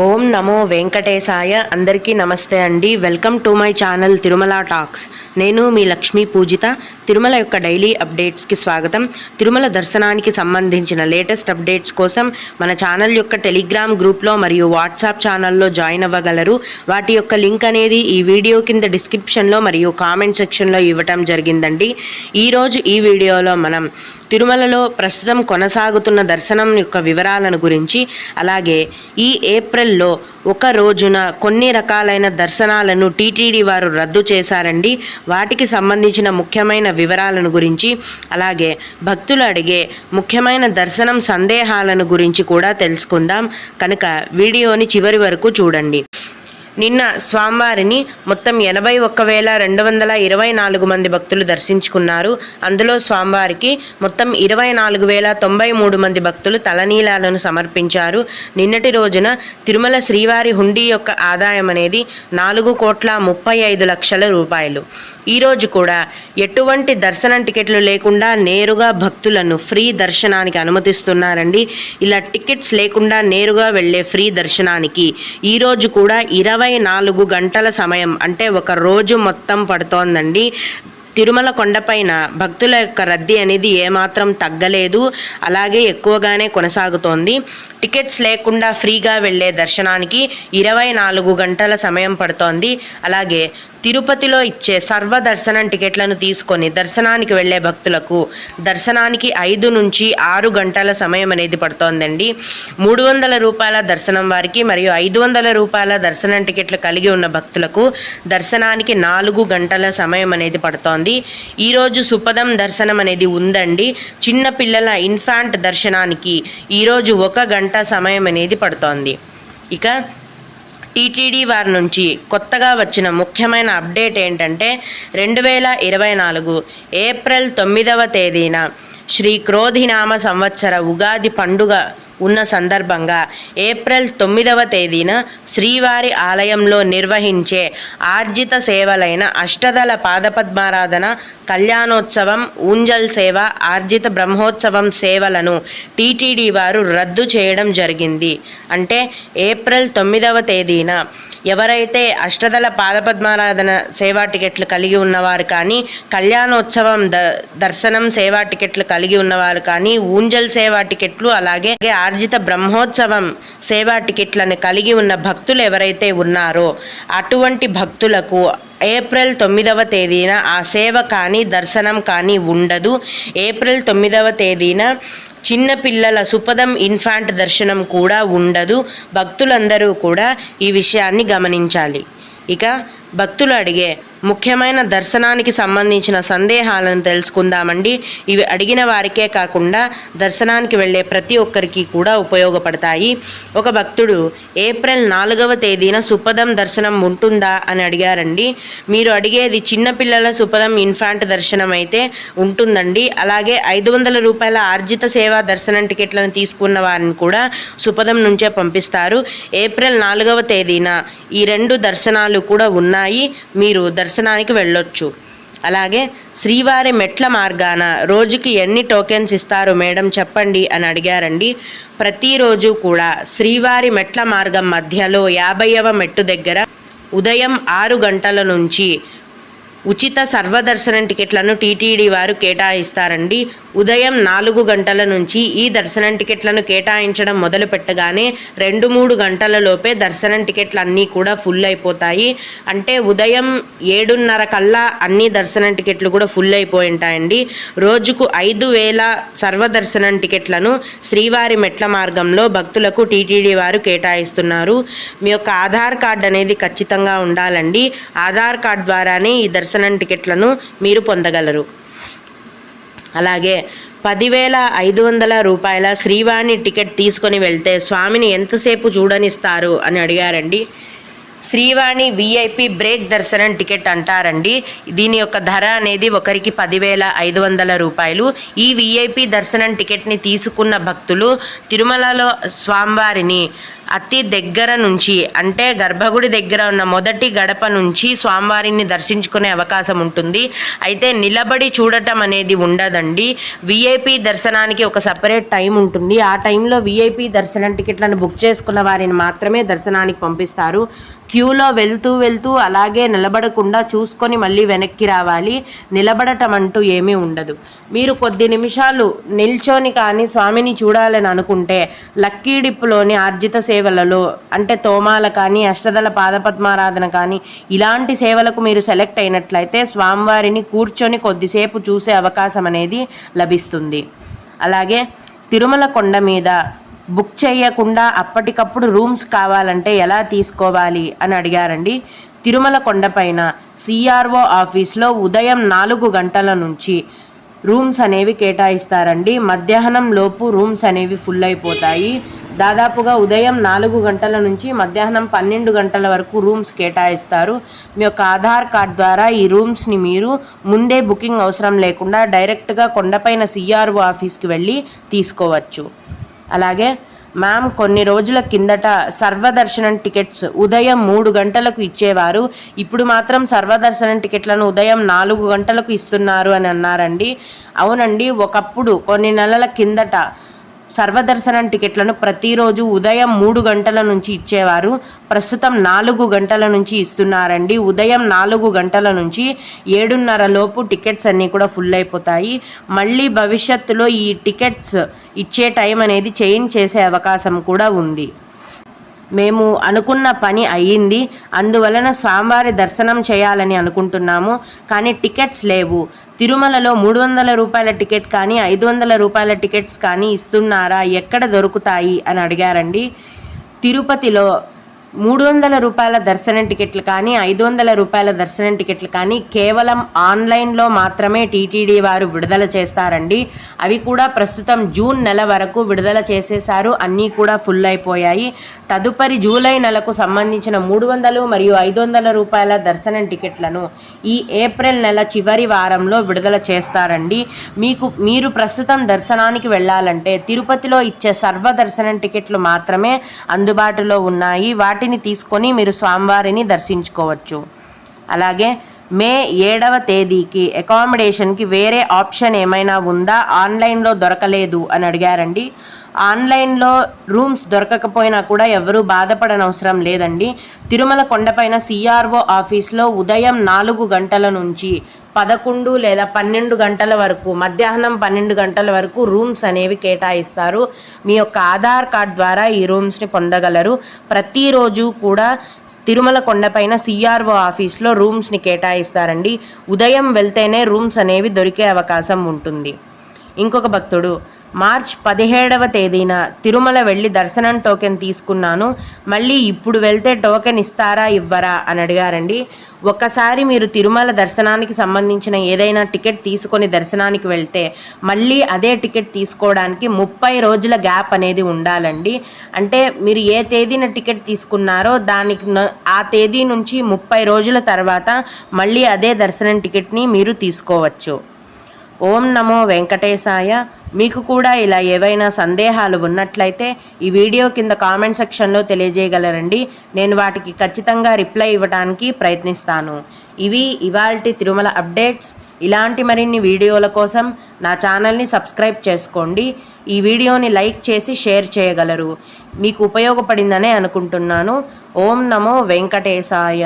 ఓం నమో వెంకటేశాయ. అందరికీ నమస్తే అండి. Welcome to my channel Tirumala talks. నేను మీ లక్ష్మీ పూజిత. తిరుమల యొక్క డైలీ అప్డేట్స్కి స్వాగతం. తిరుమల దర్శనానికి సంబంధించిన లేటెస్ట్ అప్డేట్స్ కోసం మన ఛానల్ యొక్క టెలిగ్రామ్ గ్రూప్లో మరియు వాట్సాప్ ఛానల్లో జాయిన్ అవ్వగలరు. వాటి యొక్క లింక్ అనేది ఈ వీడియో కింద డిస్క్రిప్షన్లో మరియు కామెంట్ సెక్షన్లో ఇవ్వటం జరిగిందండి. ఈరోజు ఈ వీడియోలో మనం తిరుమలలో ప్రస్తుతం కొనసాగుతున్న దర్శనం యొక్క వివరాలను గురించి, అలాగే ఈ ఏప్రిల్లో ఒక రోజున కొన్ని రకాలైన దర్శనాలను టీటీడీ వారు రద్దు చేశారండి. వాటికి సంబంధించిన ముఖ్యమైన వివరాలను గురించి, అలాగే భక్తులు అడిగే ముఖ్యమైన దర్శనం సందేహాలను గురించి కూడా తెలుసుకుందాం. కనుక వీడియోని చివరి వరకు చూడండి. నిన్న స్వామివారిని మొత్తం 81,224 మంది భక్తులు దర్శించుకున్నారు. అందులో స్వామివారికి మొత్తం 24,093 మంది భక్తులు తలనీలాలను సమర్పించారు. నిన్నటి రోజున తిరుమల శ్రీవారి హుండీ యొక్క ఆదాయం అనేది 4,35,00,000 రూపాయలు. ఈరోజు కూడా ఎటువంటి దర్శనం టికెట్లు లేకుండా నేరుగా భక్తులను ఫ్రీ దర్శనానికి అనుమతిస్తున్నారండి. ఇలా టికెట్స్ లేకుండా నేరుగా వెళ్ళే ఫ్రీ దర్శనానికి ఈరోజు కూడా 24 గంటల సమయం, అంటే ఒక రోజు మొత్తం పడుతోందండి. తిరుమల కొండపైన భక్తుల యొక్క రద్దీ అనేది ఏమాత్రం తగ్గలేదు, అలాగే ఎక్కువగానే కొనసాగుతోంది. టికెట్స్ లేకుండా ఫ్రీగా వెళ్ళే దర్శనానికి 24 గంటల సమయం పడుతోంది. అలాగే తిరుపతిలో ఇచ్చే సర్వదర్శనం టికెట్లను తీసుకొని దర్శనానికి వెళ్ళే భక్తులకు దర్శనానికి 5 నుంచి 6 గంటల సమయం అనేది పడుతోందండి. 300 రూపాయల దర్శనం వారికి మరియు 500 రూపాయల దర్శనం టికెట్లు కలిగి ఉన్న భక్తులకు దర్శనానికి 4 గంటల సమయం అనేది పడుతోంది. ఈరోజు సుపదం దర్శనం అనేది ఉందండి. చిన్న పిల్లల ఇన్ఫాంట్ దర్శనానికి ఈరోజు 1 గంట సమయం అనేది పడుతోంది. ఇక టీటీడీ వారి నుంచి కొత్తగా వచ్చిన ముఖ్యమైన అప్డేట్ ఏంటంటే 2024 ఏప్రిల్ 9వ తేదీన శ్రీ క్రోధినామ సంవత్సర ఉగాది పండుగ ఉన్న సందర్భంగా ఏప్రిల్ 9వ తేదీన శ్రీవారి ఆలయంలో నిర్వహించే ఆర్జిత సేవలైన అష్టదళ పాదపద్మారాధన, కళ్యాణోత్సవం, ఊంజల్ సేవ, ఆర్జిత బ్రహ్మోత్సవం సేవలను టీటీడీ వారు రద్దు చేయడం జరిగింది. అంటే ఏప్రిల్ 9వ తేదీన ఎవరైతే అష్టదళ పాదపద్మారాధన సేవా టికెట్లు కలిగి ఉన్నవారు కానీ, కళ్యాణోత్సవం దర్శనం సేవా టికెట్లు కలిగి ఉన్నవారు కానీ, ఊంజల్ సేవా టికెట్లు, అలాగే ఆర్జిత బ్రహ్మోత్సవం సేవా టికెట్లను కలిగి ఉన్న భక్తులు ఎవరైతే ఉన్నారో అటువంటి భక్తులకు ఏప్రిల్ 9వ తేదీన ఆ సేవ కానీ దర్శనం కానీ ఉండదు. ఏప్రిల్ 9వ తేదీన చిన్నపిల్లల సుపదం ఇన్ఫాంట్ దర్శనం కూడా ఉండదు. భక్తులందరూ కూడా ఈ విషయాన్ని గమనించాలి. ఇక భక్తులు అడిగే ముఖ్యమైన దర్శనానికి సంబంధించిన సందేహాలను తెలుసుకుందామండి. ఇవి అడిగిన వారికే కాకుండా దర్శనానికి వెళ్ళే ప్రతి ఒక్కరికి కూడా ఉపయోగపడతాయి. ఒక భక్తుడు ఏప్రిల్ 4వ తేదీన సుపదం దర్శనం ఉంటుందా అని అడిగారండి. మీరు అడిగేది చిన్నపిల్లల సుపదం ఇన్ఫాంట్ దర్శనం అయితే ఉంటుందండి. అలాగే 500 రూపాయల ఆర్జిత సేవా దర్శనం టికెట్లను తీసుకున్న వారిని కూడా సుపదం నుంచే పంపిస్తారు. ఏప్రిల్ 4వ తేదీన ఈ 2 దర్శనాలు కూడా ఉన్నాయి. మీరు దర్శనానికి వెళ్ళొచ్చు. అలాగే శ్రీవారి మెట్ల మార్గాన రోజుకి ఎన్ని టోకెన్స్ ఇస్తారు మేడం చెప్పండి అని అడిగారండి. ప్రతిరోజు కూడా శ్రీవారి మెట్ల మార్గం మధ్యలో 50వ మెట్టు దగ్గర ఉదయం 6 గంటల నుంచి ఉచిత సర్వదర్శనం టికెట్లను టీటీడీ వారు కేటాయిస్తారండి. ఉదయం 4 గంటల నుంచి ఈ దర్శనం టికెట్లను కేటాయించడం మొదలు పెట్టగానే 2-3 గంటల లోపే దర్శనం టికెట్లు అన్నీ కూడా ఫుల్ అయిపోతాయి. అంటే ఉదయం 7:30 కల్లా అన్ని దర్శనం టికెట్లు కూడా ఫుల్ అయిపోయి ఉంటాయండి. రోజుకు 5,000 సర్వదర్శనం టికెట్లను శ్రీవారి మెట్ల మార్గంలో భక్తులకు టీటీడీ వారు కేటాయిస్తున్నారు. మీ యొక్క ఆధార్ కార్డు అనేది ఖచ్చితంగా ఉండాలండి. ఆధార్ కార్డు ద్వారానే ఈ దర్శనం టికెట్లను మీరు పొందగలరు. అలాగే 10,500 రూపాయల శ్రీవాణి టికెట్ తీసుకొని వెళ్తే స్వామిని ఎంతసేపు చూడనిస్తారు అని అడిగారండి. శ్రీవాణి విఐపి బ్రేక్ దర్శనం టికెట్ అంటారండి. దీని యొక్క ధర అనేది ఒకరికి 10,500 రూపాయలు. ఈ విఐపి దర్శనం టికెట్ని తీసుకున్న భక్తులు తిరుమలలో స్వామివారిని అతి దగ్గర నుంచి అంటే గర్భగుడి దగ్గర ఉన్న మొదటి గడప నుంచి స్వామివారిని దర్శించుకునే అవకాశం ఉంటుంది. అయితే నిలబడి చూడటం అనేది ఉండదండి. విఐపి దర్శనానికి ఒక సపరేట్ టైం ఉంటుంది. ఆ టైంలో విఐపి దర్శనం టికెట్లను బుక్ చేసుకున్న వారిని మాత్రమే దర్శనానికి పంపిస్తారు. క్యూలో వెళ్తూ అలాగే నిలబడకుండా చూసుకొని మళ్ళీ వెనక్కి రావాలి. నిలబడటం అంటూ ఏమీ ఉండదు. మీరు కొద్ది నిమిషాలు నిల్చొని కానీ స్వామిని చూడాలని అనుకుంటే లక్కీ డిప్లోని ఆర్జిత సేవలలో అంటే తోమాల కానీ అష్టదళ పాదపద్మారాధన కానీ ఇలాంటి సేవలకు మీరు సెలెక్ట్ అయినట్లయితే స్వామివారిని కూర్చొని కొద్దిసేపు చూసే అవకాశం అనేది లభిస్తుంది. అలాగే తిరుమల కొండ మీద బుక్ చేయకుండా అప్పటికప్పుడు రూమ్స్ కావాలంటే ఎలా తీసుకోవాలి అని అడిగారండి. తిరుమల కొండపైన సిఆర్ఓ ఆఫీస్లో ఉదయం 4 గంటల నుంచి రూమ్స్ అనేవి కేటాయిస్తారండి. మధ్యాహ్నం లోపు రూమ్స్ అనేవి ఫుల్ అయిపోతాయి. దాదాపుగా ఉదయం 4 గంటల నుంచి మధ్యాహ్నం 12 గంటల వరకు రూమ్స్ కేటాయిస్తారు. మీ యొక్క ఆధార్ కార్డ్ ద్వారా ఈ రూమ్స్ని మీరు ముందే బుకింగ్ అవసరం లేకుండా డైరెక్ట్గా కొండపైన సిఆర్ఓ ఆఫీస్కి వెళ్ళి తీసుకోవచ్చు. అలాగే మ్యామ్ కొన్ని రోజుల కిందట సర్వదర్శనం టికెట్స్ ఉదయం 3 గంటలకు ఇచ్చేవారు, ఇప్పుడు మాత్రం సర్వదర్శనం టికెట్లను ఉదయం 4 గంటలకు ఇస్తున్నారు అని అన్నారండి. అవునండి, ఒకప్పుడు కొన్ని నెలల కిందట సర్వదర్శనం టికెట్లను ప్రతిరోజు ఉదయం 3 గంటల నుంచి ఇచ్చేవారు, ప్రస్తుతం 4 గంటల నుంచి ఇస్తున్నారండి. ఉదయం 4 గంటల నుంచి 7:30 లోపు టికెట్స్ అన్నీ కూడా ఫుల్ అయిపోతాయి. మళ్ళీ భవిష్యత్తులో ఈ టికెట్స్ ఇచ్చే టైం అనేది చేంజ్ చేసే అవకాశం కూడా ఉంది. మేము అనుకున్న పని అయ్యింది, అందువలన స్వామివారి దర్శనం చేయాలని అనుకుంటున్నాము, కానీ టికెట్స్ లేవు. తిరుమలలో 300 రూపాయల టికెట్ కానీ 500 రూపాయల టికెట్స్ కానీ ఇస్తున్నారా, ఎక్కడ దొరుకుతాయి అని అడిగారండి. తిరుపతిలో 300 రూపాయల దర్శనం టికెట్లు కానీ 500 రూపాయల దర్శనం టికెట్లు కానీ కేవలం ఆన్లైన్లో మాత్రమే టీటీడీ వారు విడుదల చేస్తారండి. అవి కూడా ప్రస్తుతం జూన్ నెల వరకు విడుదల చేసేశారు, అన్నీ కూడా ఫుల్ అయిపోయాయి. తదుపరి జూలై నెలకు సంబంధించిన 300 మరియు 500 రూపాయల దర్శనం టికెట్లను ఈ ఏప్రిల్ నెల చివరి వారంలో విడుదల చేస్తారండి. మీరు ప్రస్తుతం దర్శనానికి వెళ్ళాలంటే తిరుపతిలో ఇచ్చే సర్వదర్శనం టికెట్లు మాత్రమే అందుబాటులో ఉన్నాయి. వాటిని తీసుకొని మీరు స్వామివారిని దర్శించుకోవచ్చు. అలాగే మే 7వ తేదీకి అకామిడేషన్కి వేరే ఆప్షన్ ఏమైనా ఉందా, ఆన్లైన్లో దొరకలేదు అని అడిగారండి. ఆన్లైన్లో రూమ్స్ దొరకకపోయినా కూడా ఎవరూ బాధపడనవసరం లేదండి. తిరుమల కొండపైన సిఆర్ఓ ఆఫీస్లో ఉదయం 4 గంటల నుంచి 11 లేదా 12 గంటల వరకు, మధ్యాహ్నం 12 గంటల వరకు రూమ్స్ అనేవి కేటాయిస్తారు. మీ యొక్క ఆధార్ కార్డ్ ద్వారా ఈ రూమ్స్ని పొందగలరు. ప్రతిరోజు కూడా తిరుమల కొండపైన సిఆర్ఓ ఆఫీస్లో రూమ్స్ని కేటాయిస్తారండి. ఉదయం వెళ్తేనే రూమ్స్ అనేవి దొరికే అవకాశం ఉంటుంది. ఇంకొక భక్తుడు మార్చ్ 17వ తేదీన తిరుమల వెళ్ళి దర్శనం టోకెన్ తీసుకున్నాను, మళ్ళీ ఇప్పుడు వెళ్తే టోకెన్ ఇస్తారా ఇవ్వరా అని అడిగారండి. ఒక్కసారి మీరు తిరుమల దర్శనానికి సంబంధించిన ఏదైనా టికెట్ తీసుకొని దర్శనానికి వెళ్తే మళ్ళీ అదే టికెట్ తీసుకోవడానికి 30 రోజుల గ్యాప్ అనేది ఉండాలండి. అంటే మీరు ఏ తేదీన టికెట్ తీసుకున్నారో దానికి ఆ తేదీ నుంచి 30 రోజుల తర్వాత మళ్ళీ అదే దర్శనం టికెట్ని మీరు తీసుకోవచ్చు. ఓం నమో వెంకటేశాయ. మీకు కూడా ఇలా ఏవైనా సందేహాలు ఉన్నట్లయితే ఈ వీడియో కింద కామెంట్ సెక్షన్లో తెలియజేయగలరండి. నేను వాటికి ఖచ్చితంగా రిప్లై ఇవ్వడానికి ప్రయత్నిస్తాను. ఇవి ఇవాల్టి తిరుమల అప్డేట్స్. ఇలాంటి మరిన్ని వీడియోల కోసం నా ఛానల్ని సబ్స్క్రైబ్ చేసుకోండి. ఈ వీడియోని లైక్ చేసి షేర్ చేయగలరు. మీకు ఉపయోగపడిందనే అనుకుంటున్నాను. ఓం నమో వెంకటేశాయ.